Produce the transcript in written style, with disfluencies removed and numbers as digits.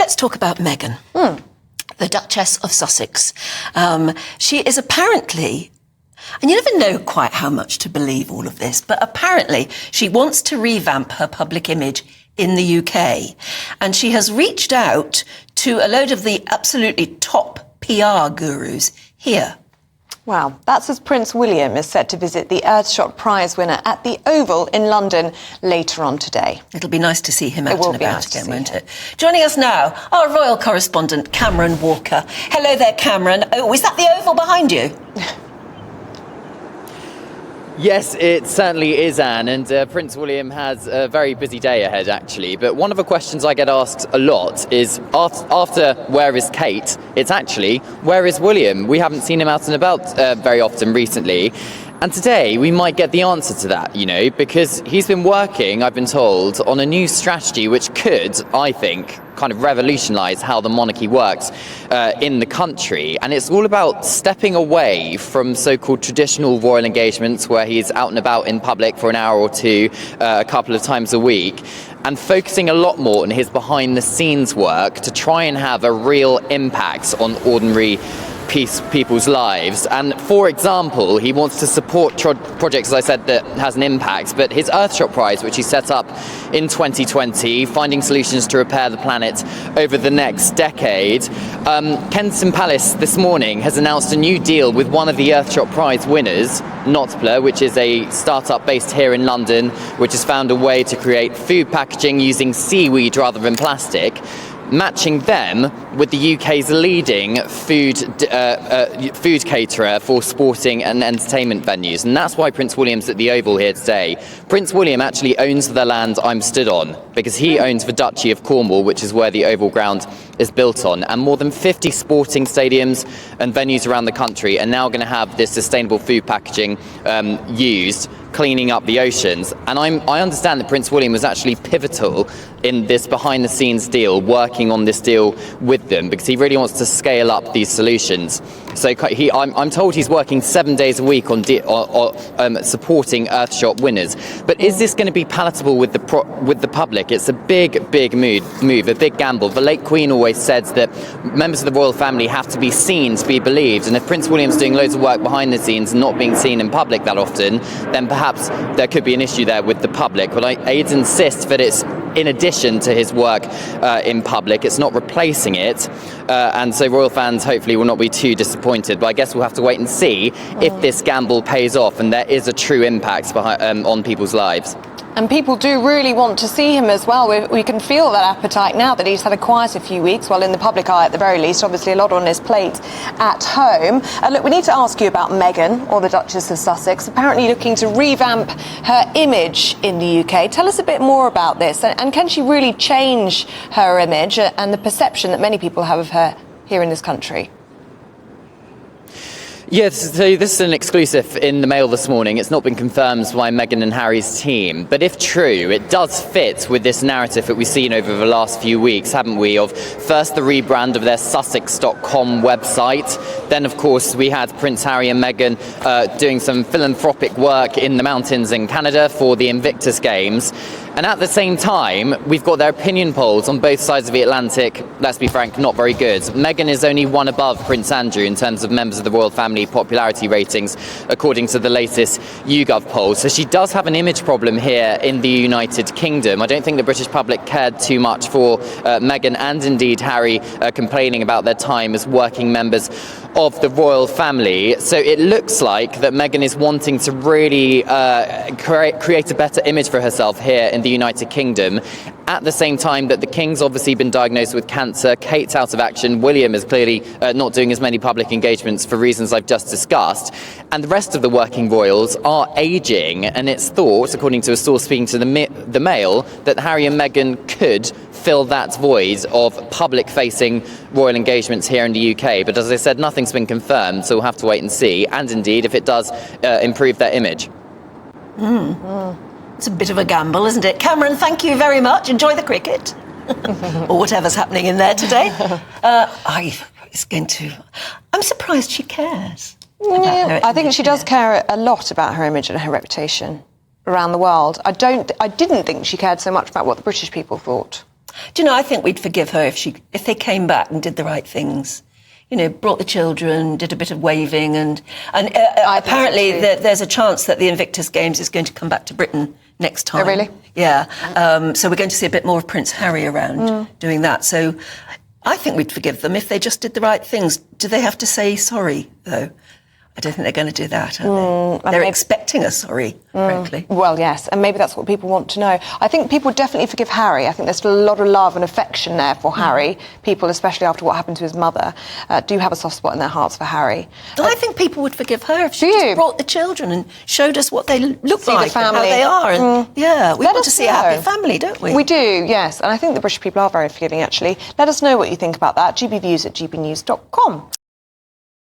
Let's talk about Meghan, the Duchess of Sussex. She is apparently, and you never know quite how much to believe all of this, but apparently she wants to revamp her public image in the UK. And she has reached out to a load of the absolutely top PR gurus here. Wow, that's as Prince William is set to visit the Earthshot Prize winner at the Oval in London later on today. It'll be nice to see him out and about again, won't it? Joining us now, our royal correspondent, Cameron Walker. Hello there, Cameron. Oh, is that the Oval behind you? Yes, it certainly is, Anne, and Prince William has a very busy day ahead, actually. But one of the questions I get asked a lot is, after where is Kate, it's actually, where is William? We haven't seen him out and about very often recently. And today we might get the answer to that, you know, because he's been working, I've been told, on a new strategy which could, I think, kind of revolutionise how the monarchy works in the country. And it's all about stepping away from so-called traditional royal engagements where he's out and about in public for an hour or two a couple of times a week, and focusing a lot more on his behind-the-scenes work to try and have a real impact on ordinary people's lives. And for example, he wants to support projects, as I said, that has an impact, but his Earthshot Prize, which he set up in 2020, finding solutions to repair the planet over the next decade. Kensington Palace this morning has announced a new deal with one of the Earthshot Prize winners, Notpla, which is a startup based here in London, which has found a way to create food packaging using seaweed rather than plastic, matching them with the UK's leading food caterer for sporting and entertainment venues. And that's why Prince William's at the Oval here today. Prince William actually owns the land I'm stood on, because he owns the Duchy of Cornwall, which is where the Oval ground is built on. And more than 50 sporting stadiums and venues around the country are now going to have this sustainable food packaging used, cleaning up the oceans. And I understand that Prince William was actually pivotal in this behind-the-scenes deal, working on this deal with them, because he really wants to scale up these solutions. So I'm told he's working 7 days a week on supporting Earthshot winners. But is this going to be palatable with the public? It's a big move, a big gamble. The late Queen always said that members of the royal family have to be seen to be believed. And if Prince William's doing loads of work behind the scenes and not being seen in public that often, then perhaps there could be an issue there with the public. But I'd insist that it's in addition to his work in public. It's not replacing it. And so royal fans hopefully will not be too disappointed. But I guess we'll have to wait and see if this gamble pays off and there is a true impact on people's lives. And people do really want to see him as well. We can feel that appetite now that he's had a quieter few weeks, well, in the public eye at the very least, obviously a lot on his plate at home. Look, we need to ask you about Meghan, or the Duchess of Sussex, apparently looking to revamp her image in the UK. Tell us a bit more about this, and can she really change her image and the perception that many people have of her here in this country? Yes, so this is an exclusive in the Mail this morning. It's not been confirmed by Meghan and Harry's team. But if true, it does fit with this narrative that we've seen over the last few weeks, haven't we? Of first the rebrand of their Sussex.com website. Then, of course, we had Prince Harry and Meghan doing some philanthropic work in the mountains in Canada for the Invictus Games. And at the same time, we've got their opinion polls on both sides of the Atlantic, let's be frank, not very good. Meghan is only one above Prince Andrew in terms of members of the royal family popularity ratings, according to the latest YouGov poll. So she does have an image problem here in the United Kingdom. I don't think the British public cared too much for Meghan and indeed Harry complaining about their time as working members of the royal family. So it looks like that Meghan is wanting to really create a better image for herself here in the United Kingdom. At the same time that the King's obviously been diagnosed with cancer, Kate's out of action, William is clearly not doing as many public engagements for reasons I've just discussed, and the rest of the working royals are ageing, and it's thought, according to a source speaking to the Mail, that Harry and Meghan could fill that void of public-facing royal engagements here in the UK. But as I said, nothing's been confirmed, so we'll have to wait and see, and indeed if it does improve their image. It's a bit of a gamble, isn't it? Cameron, thank you very much. Enjoy the cricket. Or whatever's happening in there today. I'm surprised she cares. Yeah, I think she does care a lot about her image and her reputation around the world. I didn't think she cared so much about what the British people thought. Do you know, I think we'd forgive her if they came back and did the right things. You know, brought the children, did a bit of waving, and apparently there's a chance that the Invictus Games is going to come back to Britain next time. Oh, really? Yeah. So we're going to see a bit more of Prince Harry around doing that. So I think we'd forgive them if they just did the right things. Do they have to say sorry, though? I don't think they're going to do that, are they? They're expecting a sorry, frankly. Well, yes, and maybe that's what people want to know. I think people definitely forgive Harry. I think there's a lot of love and affection there for Harry. People, especially after what happened to his mother, do have a soft spot in their hearts for Harry. I think people would forgive her if she just brought the children and showed us what they look like and how they are. And, yeah, we want to see a happy family, don't we? We do, yes. And I think the British people are very forgiving, actually. Let us know what you think about that. gbviews@gbnews.com.